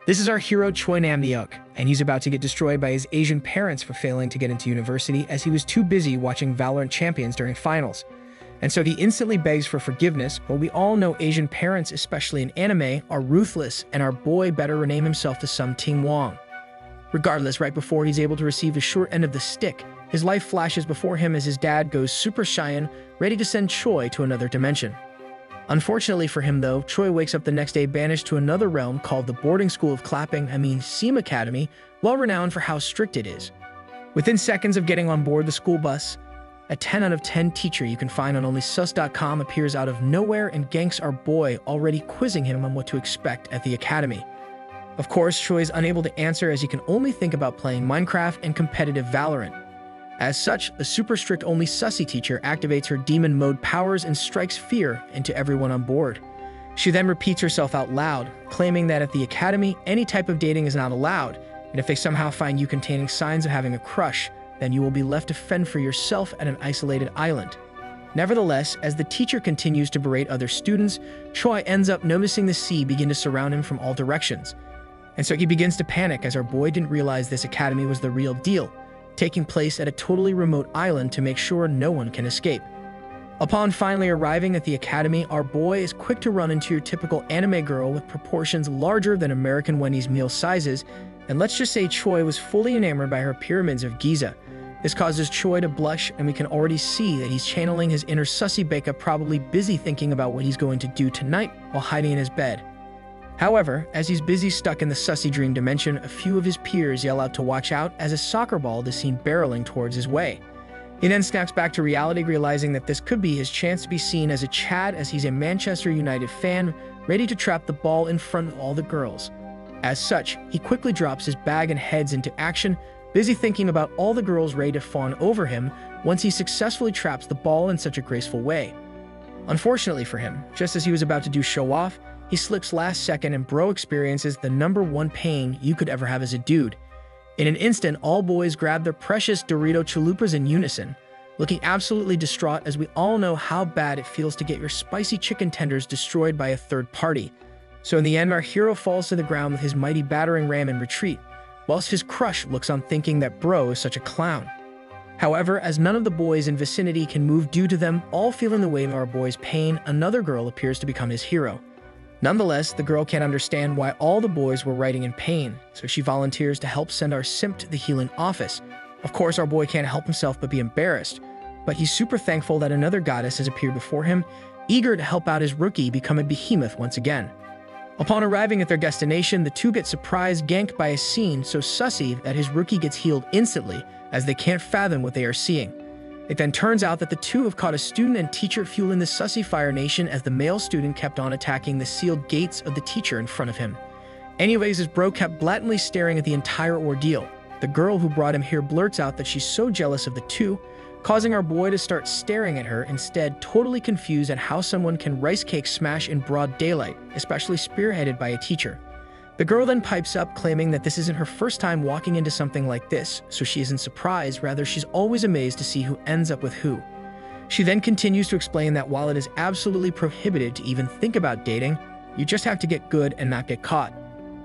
This is our hero Choi Nam-deok, and he's about to get destroyed by his Asian parents for failing to get into university as he was too busy watching Valorant Champions during finals. And so he instantly begs for forgiveness, but we all know Asian parents, especially in anime, are ruthless, and our boy better rename himself to some Ting Wong. Regardless, right before he's able to receive the short end of the stick, his life flashes before him as his dad goes Super Saiyan, ready to send Choi to another dimension. Unfortunately for him though, Choi wakes up the next day banished to another realm called the Boarding School of Seam Academy, well renowned for how strict it is. Within seconds of getting on board the school bus, a 10 out of 10 teacher you can find on onlysus.com appears out of nowhere and ganks our boy, already quizzing him on what to expect at the academy. Of course, Choi is unable to answer as he can only think about playing Minecraft and competitive Valorant. As such, the super strict only sussy teacher activates her demon mode powers and strikes fear into everyone on board. She then repeats herself out loud, claiming that at the academy, any type of dating is not allowed, and if they somehow find you containing signs of having a crush, then you will be left to fend for yourself at an isolated island. Nevertheless, as the teacher continues to berate other students, Choi ends up noticing the sea begin to surround him from all directions. And so he begins to panic as our boy didn't realize this academy was the real deal, taking place at a totally remote island to make sure no one can escape. Upon finally arriving at the academy, our boy is quick to run into your typical anime girl with proportions larger than American Wendy's meal sizes, and let's just say Choi was fully enamored by her pyramids of Giza. This causes Choi to blush, and we can already see that he's channeling his inner sussy Baker, probably busy thinking about what he's going to do tonight while hiding in his bed. However, as he's busy stuck in the sussy dream dimension, a few of his peers yell out to watch out as a soccer ball is seen barreling towards his way. He then snaps back to reality, realizing that this could be his chance to be seen as a Chad, as he's a Manchester United fan, ready to trap the ball in front of all the girls. As such, he quickly drops his bag and heads into action, busy thinking about all the girls ready to fawn over him once he successfully traps the ball in such a graceful way. Unfortunately for him, just as he was about to do show off, he slips last second and bro experiences the #1 pain you could ever have as a dude. In an instant, all boys grab their precious Dorito chalupas in unison, looking absolutely distraught as we all know how bad it feels to get your spicy chicken tenders destroyed by a third party. So in the end, our hero falls to the ground with his mighty battering ram in retreat, whilst his crush looks on thinking that bro is such a clown. However, as none of the boys in vicinity can move due to them all feeling the weight of our boy's pain, another girl appears to become his hero. Nonetheless, the girl can't understand why all the boys were writing in pain, so she volunteers to help send our simp to the healing office. Of course, our boy can't help himself but be embarrassed, but he's super thankful that another goddess has appeared before him, eager to help out his rookie become a behemoth once again. Upon arriving at their destination, the two get surprised ganked by a scene so sussy that his rookie gets healed instantly, as they can't fathom what they are seeing. It then turns out that the two have caught a student and teacher fueling the sussy Fire Nation, as the male student kept on attacking the sealed gates of the teacher in front of him. Anyways, his bro kept blatantly staring at the entire ordeal. The girl who brought him here blurts out that she's so jealous of the two, causing our boy to start staring at her instead, totally confused at how someone can rice cake smash in broad daylight, especially spearheaded by a teacher. The girl then pipes up, claiming that this isn't her first time walking into something like this, so she isn't surprised, rather she's always amazed to see who ends up with who. She then continues to explain that while it is absolutely prohibited to even think about dating, you just have to get good and not get caught.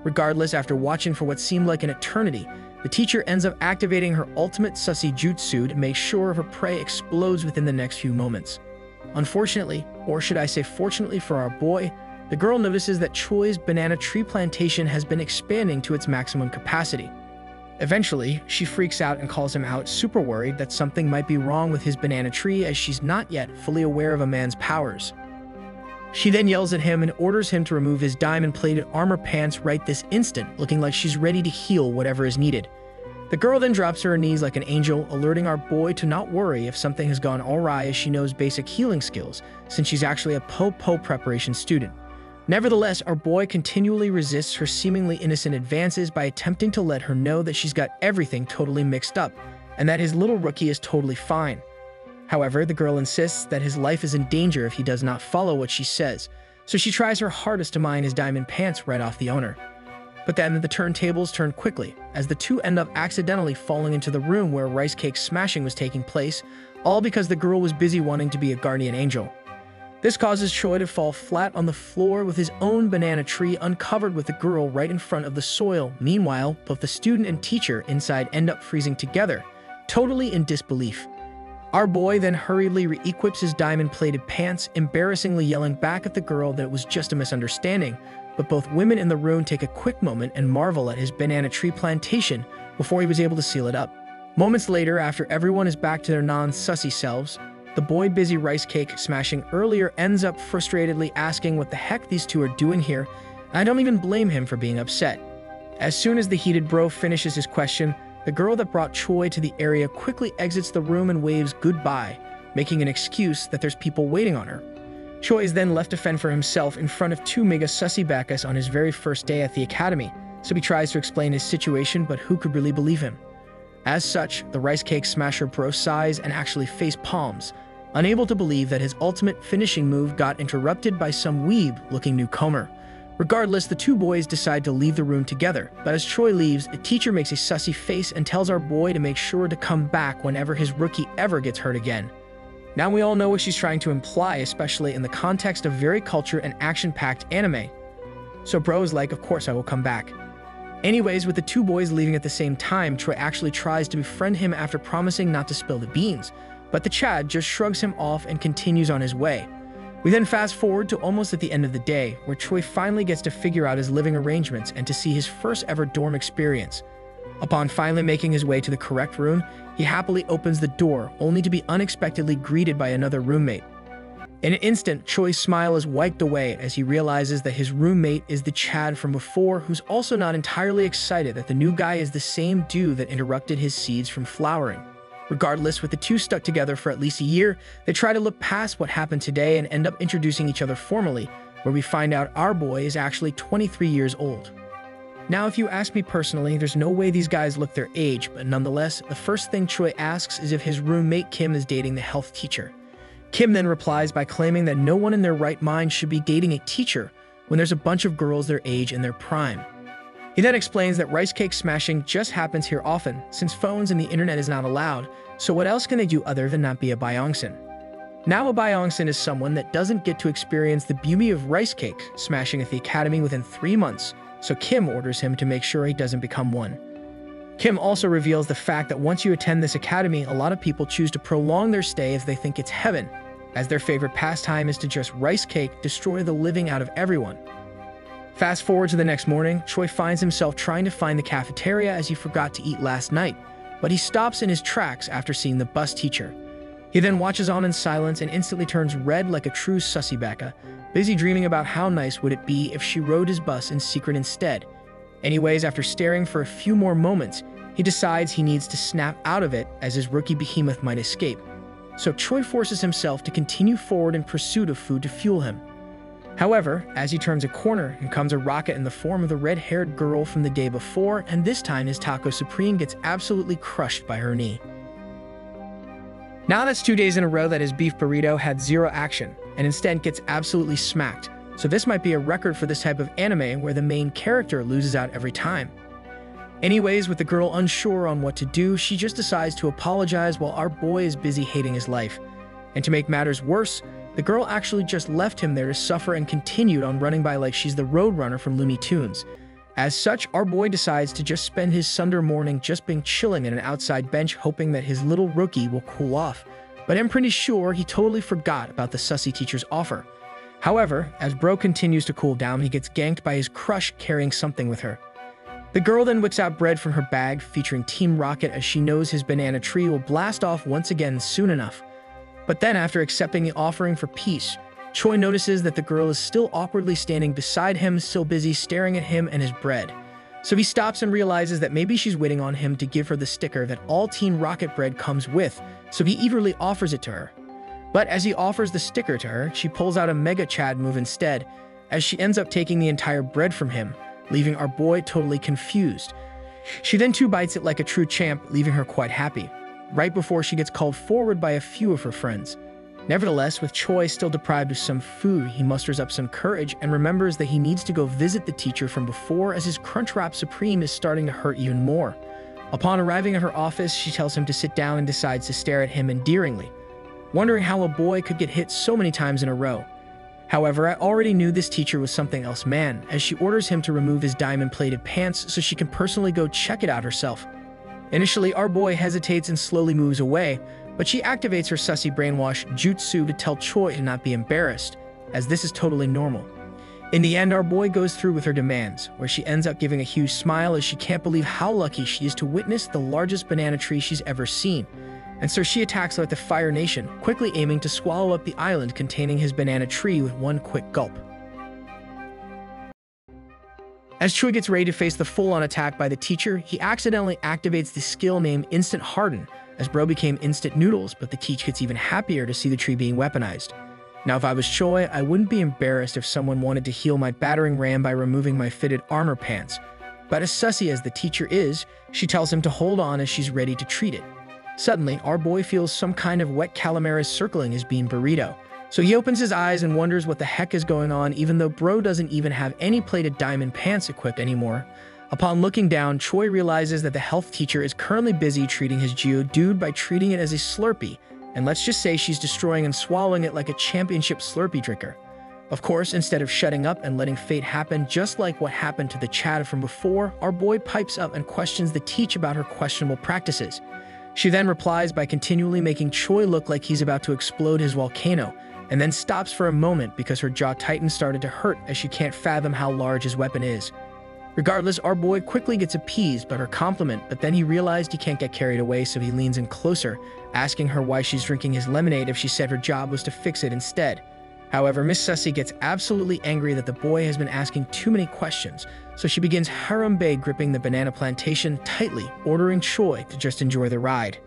Regardless, after watching for what seemed like an eternity, the teacher ends up activating her ultimate sussy jutsu to make sure her prey explodes within the next few moments. Unfortunately, or should I say fortunately for our boy, the girl notices that Choi's banana tree plantation has been expanding to its maximum capacity. Eventually, she freaks out and calls him out, super worried that something might be wrong with his banana tree, as she's not yet fully aware of a man's powers. She then yells at him and orders him to remove his diamond-plated armor pants right this instant, looking like she's ready to heal whatever is needed. The girl then drops to her knees like an angel, alerting our boy to not worry if something has gone awry, as she knows basic healing skills, since she's actually a po-po preparation student. Nevertheless, our boy continually resists her seemingly innocent advances by attempting to let her know that she's got everything totally mixed up, and that his little rookie is totally fine. However, the girl insists that his life is in danger if he does not follow what she says, so she tries her hardest to mine his diamond pants right off the owner. But then the turntables turn quickly, as the two end up accidentally falling into the room where rice cake smashing was taking place, all because the girl was busy wanting to be a guardian angel. This causes Choi to fall flat on the floor with his own banana tree uncovered with the girl right in front of the soil. Meanwhile, both the student and teacher inside end up freezing together, totally in disbelief. Our boy then hurriedly re-equips his diamond-plated pants, embarrassingly yelling back at the girl that it was just a misunderstanding, but both women in the room take a quick moment and marvel at his banana tree plantation before he was able to seal it up. Moments later, after everyone is back to their non-sussy selves, the boy busy rice cake smashing earlier ends up frustratedly asking what the heck these two are doing here, and I don't even blame him for being upset. As soon as the heated bro finishes his question, the girl that brought Choi to the area quickly exits the room and waves goodbye, making an excuse that there's people waiting on her. Choi is then left to fend for himself in front of two mega sussy bacchus on his very first day at the academy, so he tries to explain his situation, but who could really believe him? As such, the rice cake smasher bro sighs and actually face palms, unable to believe that his ultimate finishing move got interrupted by some weeb-looking newcomer. Regardless, the two boys decide to leave the room together, but as Choi leaves, a teacher makes a sussy face and tells our boy to make sure to come back whenever his rookie ever gets hurt again. Now we all know what she's trying to imply, especially in the context of very culture and action-packed anime. So bro is like, of course I will come back. Anyways, with the two boys leaving at the same time, Choi actually tries to befriend him after promising not to spill the beans, but the Chad just shrugs him off and continues on his way. We then fast forward to almost at the end of the day, where Choi finally gets to figure out his living arrangements and to see his first ever dorm experience. Upon finally making his way to the correct room, he happily opens the door, only to be unexpectedly greeted by another roommate. In an instant, Choi's smile is wiped away as he realizes that his roommate is the Chad from before, who's also not entirely excited that the new guy is the same dude that interrupted his seeds from flowering. Regardless, with the two stuck together for at least a year, they try to look past what happened today and end up introducing each other formally, where we find out our boy is actually 23 years old. Now, if you ask me personally, there's no way these guys look their age, but nonetheless, the first thing Choi asks is if his roommate Kim is dating the health teacher. Kim then replies by claiming that no one in their right mind should be dating a teacher when there's a bunch of girls their age in their prime. He then explains that rice cake smashing just happens here often, since phones and the internet is not allowed, so what else can they do other than not be a Byeongsan? Now a Byeongsan is someone that doesn't get to experience the beauty of rice cake smashing at the academy within 3 months, so Kim orders him to make sure he doesn't become one. Kim also reveals the fact that once you attend this academy, a lot of people choose to prolong their stay if they think it's heaven, as their favorite pastime is to just rice cake destroy the living out of everyone. Fast forward to the next morning, Choi finds himself trying to find the cafeteria as he forgot to eat last night, but he stops in his tracks after seeing the bus teacher. He then watches on in silence and instantly turns red like a true sussy bacca, busy dreaming about how nice would it be if she rode his bus in secret instead. Anyways, after staring for a few more moments, he decides he needs to snap out of it as his rookie behemoth might escape. So Choi forces himself to continue forward in pursuit of food to fuel him. However, as he turns a corner, in comes a rocket in the form of the red-haired girl from the day before, and this time his taco supreme gets absolutely crushed by her knee. Now that's 2 days in a row that his beef burrito had zero action, and instead gets absolutely smacked, so this might be a record for this type of anime where the main character loses out every time. Anyways, with the girl unsure on what to do, she just decides to apologize while our boy is busy hating his life. And to make matters worse, the girl actually just left him there to suffer and continued on running by like she's the Roadrunner from Looney Tunes. As such, our boy decides to just spend his Sunday morning just being chilling in an outside bench hoping that his little rookie will cool off. But I'm pretty sure he totally forgot about the sussy teacher's offer. However, as bro continues to cool down, he gets ganked by his crush carrying something with her. The girl then whips out bread from her bag featuring Team Rocket as she knows his banana tree will blast off once again soon enough. But then after accepting the offering for peace, Choi notices that the girl is still awkwardly standing beside him, still busy staring at him and his bread. So he stops and realizes that maybe she's waiting on him to give her the sticker that all Team Rocket bread comes with, so he eagerly offers it to her. But as he offers the sticker to her, she pulls out a Mega Chad move instead, as she ends up taking the entire bread from him, leaving our boy totally confused. She then 2 bites it like a true champ, leaving her quite happy, right before she gets called forward by a few of her friends. Nevertheless, with Choi still deprived of some food, he musters up some courage and remembers that he needs to go visit the teacher from before as his Crunchwrap Supreme is starting to hurt even more. Upon arriving at her office, she tells him to sit down and decides to stare at him endearingly. wondering how a boy could get hit so many times in a row. However, I already knew this teacher was something else, man, as she orders him to remove his diamond-plated pants so she can personally go check it out herself. Initially, our boy hesitates and slowly moves away, but she activates her sussy brainwash jutsu to tell Choi to not be embarrassed, as this is totally normal. In the end, our boy goes through with her demands, where she ends up giving a huge smile as she can't believe how lucky she is to witness the largest banana tree she's ever seen. And so she attacks like the Fire Nation, quickly aiming to swallow up the island containing his banana tree with one quick gulp. As Choi gets ready to face the full-on attack by the teacher, he accidentally activates the skill named Instant Harden, as bro became Instant Noodles, but the teacher gets even happier to see the tree being weaponized. Now, if I was Choi, I wouldn't be embarrassed if someone wanted to heal my battering ram by removing my fitted armor pants. But as sussy as the teacher is, she tells him to hold on as she's ready to treat it. Suddenly, our boy feels some kind of wet calamari circling his bean burrito. So he opens his eyes and wonders what the heck is going on, even though bro doesn't even have any plated diamond pants equipped anymore. Upon looking down, Choi realizes that the health teacher is currently busy treating his Geodude by treating it as a Slurpee, and let's just say she's destroying and swallowing it like a championship Slurpee drinker. Of course, instead of shutting up and letting fate happen just like what happened to the Chad from before, our boy pipes up and questions the teacher about her questionable practices. She then replies by continually making Choi look like he's about to explode his volcano, and then stops for a moment because her jaw tightens started to hurt as she can't fathom how large his weapon is. Regardless, our boy quickly gets appeased by her compliment, but then he realized he can't get carried away, so he leans in closer, asking her why she's drinking his lemonade if she said her job was to fix it instead. However, Miss Sussy gets absolutely angry that the boy has been asking too many questions, so she begins Harambe gripping the banana plantation tightly, ordering Choi to just enjoy the ride.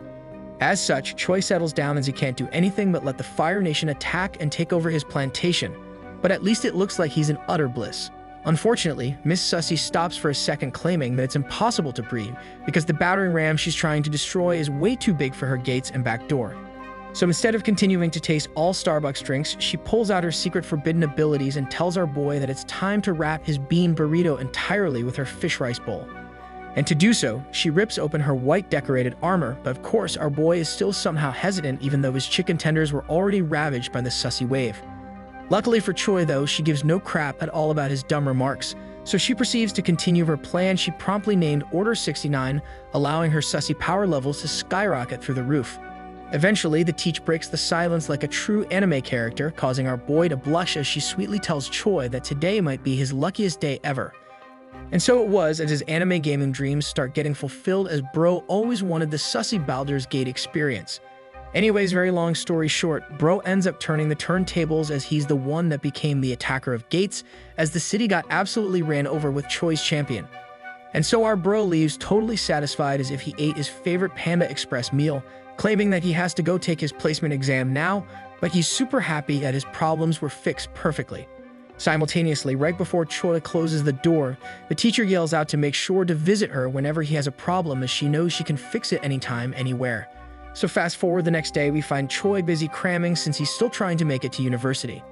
As such, Choi settles down as he can't do anything but let the Fire Nation attack and take over his plantation, but at least it looks like he's in utter bliss. Unfortunately, Miss Sussy stops for a second, claiming that it's impossible to breathe because the battering ram she's trying to destroy is way too big for her gates and back door. So instead of continuing to taste all Starbucks drinks, she pulls out her secret forbidden abilities and tells our boy that it's time to wrap his bean burrito entirely with her fish rice bowl. And to do so, she rips open her white decorated armor, but of course our boy is still somehow hesitant even though his chicken tenders were already ravaged by the Sussy wave. Luckily for Choi though, she gives no crap at all about his dumb remarks, so she proceeds to continue her plan she promptly named Order 69, allowing her Sussy power levels to skyrocket through the roof. Eventually, the teacher breaks the silence like a true anime character, causing our boy to blush as she sweetly tells Choi that today might be his luckiest day ever. And so it was, as his anime gaming dreams start getting fulfilled, as bro always wanted the Sussy Baldur's Gate experience. Anyways, very long story short, bro ends up turning the turntables as he's the one that became the attacker of gates, as the city got absolutely ran over with Choi's champion. And so our bro leaves totally satisfied as if he ate his favorite Panda Express meal, claiming that he has to go take his placement exam now, but he's super happy that his problems were fixed perfectly. Simultaneously, right before Choi closes the door, the teacher yells out to make sure to visit her whenever he has a problem, as she knows she can fix it anytime, anywhere. So fast forward the next day, we find Choi busy cramming since he's still trying to make it to university.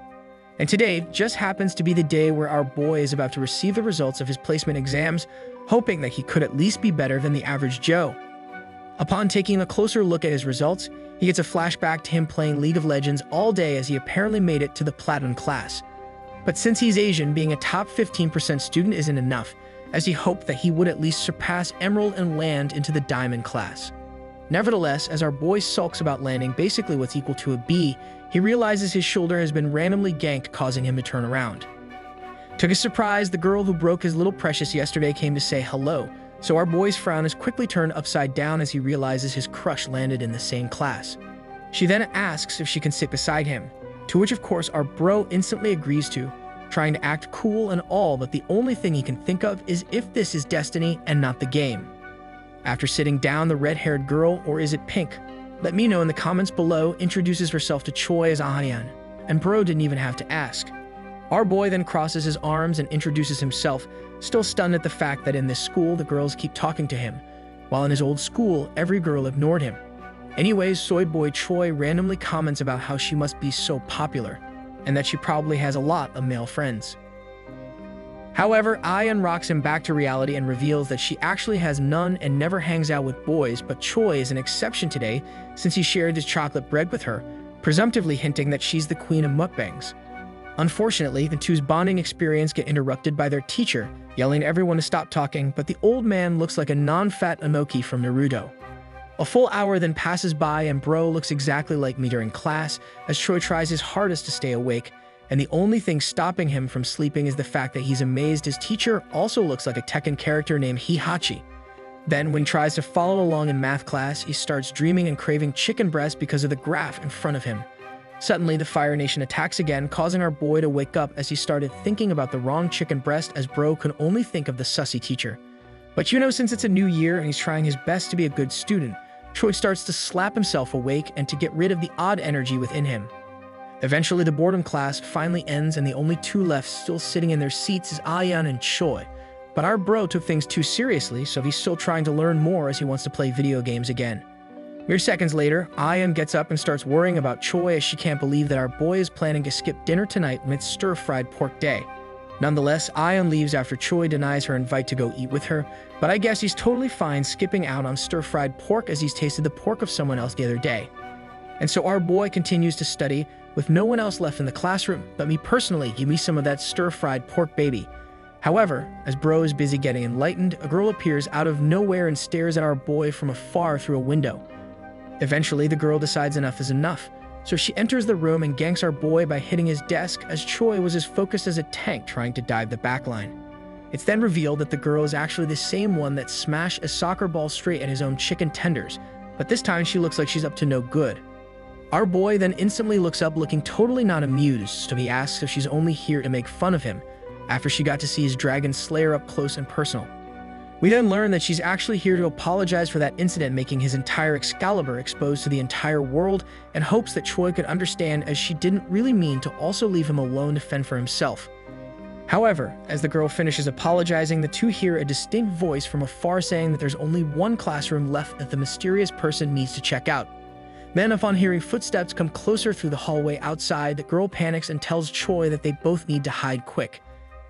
And today just happens to be the day where our boy is about to receive the results of his placement exams, hoping that he could at least be better than the average Joe. Upon taking a closer look at his results, he gets a flashback to him playing League of Legends all day as he apparently made it to the Platinum class. But since he's Asian, being a top 15% student isn't enough, as he hoped that he would at least surpass Emerald and land into the Diamond class. Nevertheless, as our boy sulks about landing basically what's equal to a B, he realizes his shoulder has been randomly ganked, causing him to turn around. To his surprise, the girl who broke his little precious yesterday came to say hello, so our boy's frown is quickly turned upside down as he realizes his crush landed in the same class. She then asks if she can sit beside him, to which of course our bro instantly agrees to, trying to act cool and all, but the only thing he can think of is if this is destiny and not the game. After sitting down, the red-haired girl, or is it pink? Let me know in the comments below, introduces herself to Choi as Ahyan, and bro didn't even have to ask. Our boy then crosses his arms and introduces himself, still stunned at the fact that in this school the girls keep talking to him, while in his old school every girl ignored him. Anyways, soy boy Choi randomly comments about how she must be so popular, and that she probably has a lot of male friends. However, Ayan rocks him back to reality and reveals that she actually has none and never hangs out with boys, but Choi is an exception today since he shared his chocolate bread with her, presumptively hinting that she's the queen of mukbangs. Unfortunately, the two's bonding experience get interrupted by their teacher, yelling at everyone to stop talking, but the old man looks like a non-fat Inoki from Naruto. A full hour then passes by and bro looks exactly like me during class as Troy tries his hardest to stay awake, and the only thing stopping him from sleeping is the fact that he's amazed his teacher also looks like a Tekken character named Hihachi. Then, when he tries to follow along in math class, he starts dreaming and craving chicken breast because of the graph in front of him. Suddenly, the Fire Nation attacks again, causing our boy to wake up as he started thinking about the wrong chicken breast as bro could only think of the sussy teacher. But since it's a new year and he's trying his best to be a good student, Troy starts to slap himself awake and to get rid of the odd energy within him. Eventually, the boredom class finally ends and the only two left still sitting in their seats is Ayan and Choi. But our bro took things too seriously, so he's still trying to learn more as he wants to play video games again. Mere seconds later, Ayan gets up and starts worrying about Choi as she can't believe that our boy is planning to skip dinner tonight when it's stir-fried pork day. Nonetheless, Ayan leaves after Choi denies her invite to go eat with her, but I guess he's totally fine skipping out on stir-fried pork as he's tasted the pork of someone else the other day. And so our boy continues to study, with no one else left in the classroom, but me personally, give me some of that stir-fried pork baby. However, as bro is busy getting enlightened, a girl appears out of nowhere and stares at our boy from afar through a window. Eventually, the girl decides enough is enough, so she enters the room and ganks our boy by hitting his desk as Choi was as focused as a tank trying to dive the backline. It's then revealed that the girl is actually the same one that smashed a soccer ball straight at his own chicken tenders, but this time she looks like she's up to no good. Our boy then instantly looks up looking totally not amused, so he asks if she's only here to make fun of him, after she got to see his dragon slayer up close and personal. We then learn that she's actually here to apologize for that incident making his entire Excalibur exposed to the entire world and hopes that Choi could understand as she didn't really mean to also leave him alone to fend for himself. However, as the girl finishes apologizing, the two hear a distinct voice from afar saying that there's only one classroom left that the mysterious person needs to check out. Then, upon hearing footsteps come closer through the hallway outside, the girl panics and tells Choi that they both need to hide quick.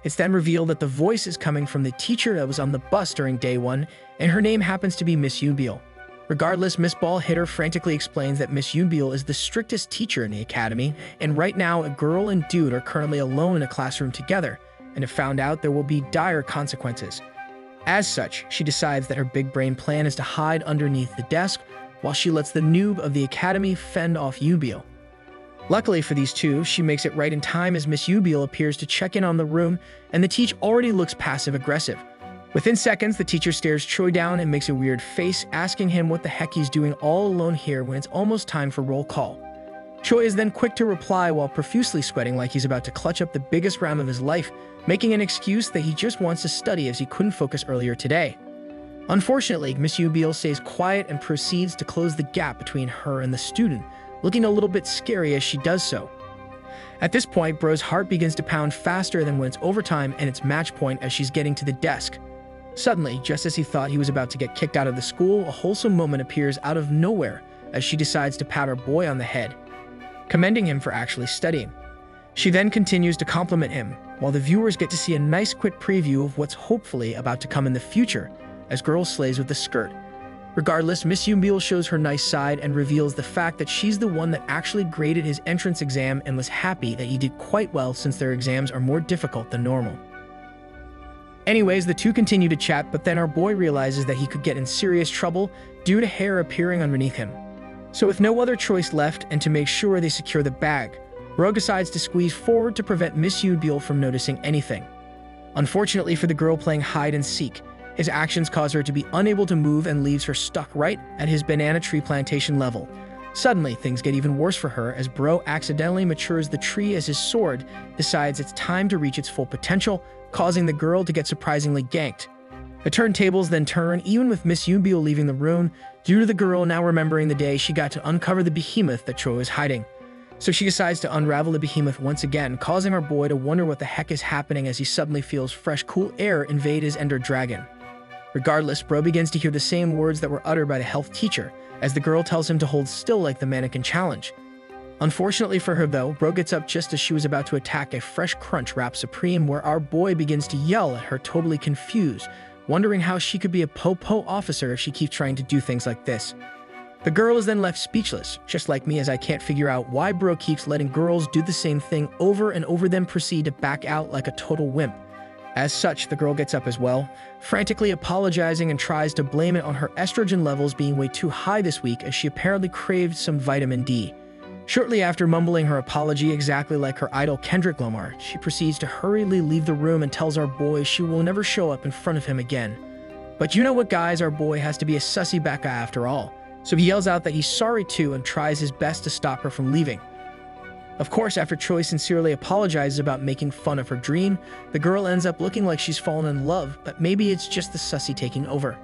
It's then revealed that the voice is coming from the teacher that was on the bus during day one, and her name happens to be Miss Yoonbil. Regardless, Miss Ball Hitter frantically explains that Miss Yoonbil is the strictest teacher in the academy, and right now a girl and dude are currently alone in a classroom together, and if found out, there will be dire consequences. As such, she decides that her big brain plan is to hide underneath the desk, while she lets the noob of the academy fend off Yoonbil. Luckily for these two, she makes it right in time as Miss Yoonbil appears to check in on the room, and the teacher already looks passive-aggressive. Within seconds, the teacher stares Choi down and makes a weird face, asking him what the heck he's doing all alone here when it's almost time for roll call. Choi is then quick to reply while profusely sweating like he's about to clutch up the biggest round of his life, making an excuse that he just wants to study as he couldn't focus earlier today. Unfortunately, Miss Yoonbil stays quiet and proceeds to close the gap between her and the student, looking a little bit scary as she does so. At this point, bro's heart begins to pound faster than when it's overtime and it's match point as she's getting to the desk. Suddenly, just as he thought he was about to get kicked out of the school, a wholesome moment appears out of nowhere as she decides to pat her boy on the head, commending him for actually studying. She then continues to compliment him, while the viewers get to see a nice quick preview of what's hopefully about to come in the future, as girl slays with the skirt. Regardless, Miss Yoonbil shows her nice side and reveals the fact that she's the one that actually graded his entrance exam and was happy that he did quite well since their exams are more difficult than normal. Anyways, the two continue to chat, but then our boy realizes that he could get in serious trouble due to hair appearing underneath him. So with no other choice left and to make sure they secure the bag, Ro decides to squeeze forward to prevent Miss Yoonbil from noticing anything. Unfortunately for the girl playing hide and seek, his actions cause her to be unable to move and leaves her stuck right at his banana tree plantation level. Suddenly, things get even worse for her as Bro accidentally matures the tree as his sword decides it's time to reach its full potential, causing the girl to get surprisingly ganked. The turntables then turn, even with Miss Yoonbil leaving the room, due to the girl now remembering the day she got to uncover the behemoth that Choi was hiding. So she decides to unravel the behemoth once again, causing our boy to wonder what the heck is happening as he suddenly feels fresh, cool air invade his ender dragon. Regardless, Bro begins to hear the same words that were uttered by the health teacher, as the girl tells him to hold still like the mannequin challenge. Unfortunately for her though, Bro gets up just as she was about to attack a fresh crunch wrap supreme where our boy begins to yell at her, totally confused, wondering how she could be a po-po officer if she keeps trying to do things like this. The girl is then left speechless, just like me, as I can't figure out why bro keeps letting girls do the same thing over and over, then proceed to back out like a total wimp. As such, the girl gets up as well, frantically apologizing, and tries to blame it on her estrogen levels being way too high this week, as she apparently craved some vitamin D. Shortly after mumbling her apology exactly like her idol Kendrick Lamar, she proceeds to hurriedly leave the room and tells our boy she will never show up in front of him again. But you know what, guys, our boy has to be a sussy baka after all, so he yells out that he's sorry too and tries his best to stop her from leaving. Of course, after Choi sincerely apologizes about making fun of her dream, the girl ends up looking like she's fallen in love, but maybe it's just the sussy taking over.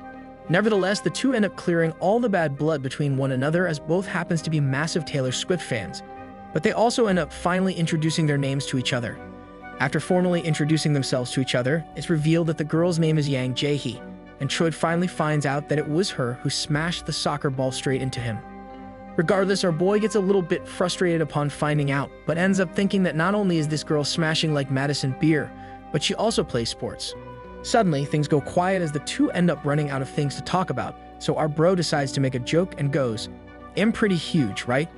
Nevertheless, the two end up clearing all the bad blood between one another, as both happens to be massive Taylor Swift fans. But they also end up finally introducing their names to each other. After formally introducing themselves to each other, it's revealed that the girl's name is Yang Jae-hee, and Choi finally finds out that it was her who smashed the soccer ball straight into him. Regardless, our boy gets a little bit frustrated upon finding out, but ends up thinking that not only is this girl smashing like Madison Beer, but she also plays sports. Suddenly, things go quiet as the two end up running out of things to talk about, so our bro decides to make a joke and goes, "I'm pretty huge, right?"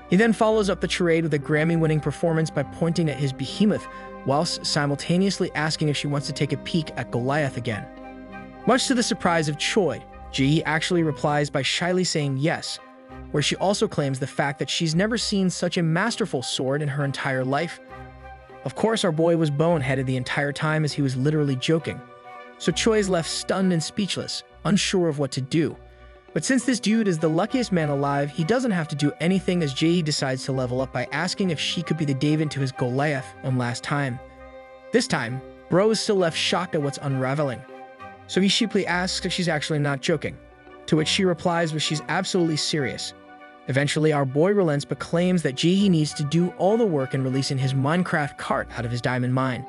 He then follows up the charade with a Grammy-winning performance by pointing at his behemoth, whilst simultaneously asking if she wants to take a peek at Goliath again. Much to the surprise of Choi, Ji actually replies by shyly saying yes, where she also claims the fact that she's never seen such a masterful sword in her entire life. Of course, our boy was boneheaded the entire time, as he was literally joking. So Choi is left stunned and speechless, unsure of what to do. But since this dude is the luckiest man alive, he doesn't have to do anything, as Jae decides to level up by asking if she could be the David to his Goliath one last time. This time, bro is still left shocked at what's unraveling. So he sheepishly asks if she's actually not joking, to which she replies that she's absolutely serious. Eventually, our boy relents but claims that Jae needs to do all the work in releasing his Minecraft cart out of his diamond mine,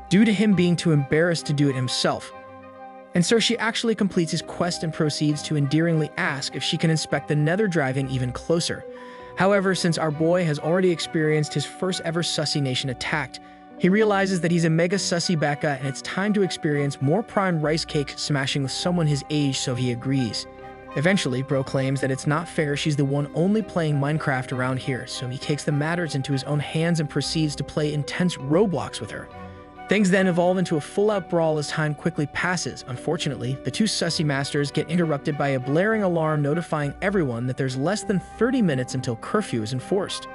due to him being too embarrassed to do it himself. And so she actually completes his quest and proceeds to endearingly ask if she can inspect the nether driving even closer. However, since our boy has already experienced his first ever Sussy Nation attacked, he realizes that he's a mega sussy baka and it's time to experience more prime rice cake smashing with someone his age, so he agrees. Eventually, bro claims that it's not fair she's the one only playing Minecraft around here, so he takes the matters into his own hands and proceeds to play intense Roblox with her. Things then evolve into a full-out brawl as time quickly passes. Unfortunately, the two sussy masters get interrupted by a blaring alarm notifying everyone that there's less than 30 minutes until curfew is enforced.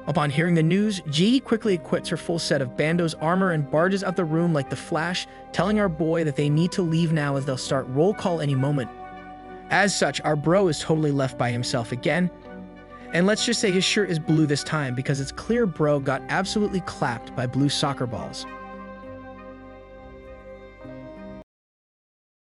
Upon hearing the news, Ji quickly equips her full set of Bando's armor and barges out the room like the Flash, telling our boy that they need to leave now as they'll start roll call any moment. As such, our bro is totally left by himself again, and let's just say his shirt is blue this time because it's clear bro got absolutely clapped by blue soccer balls.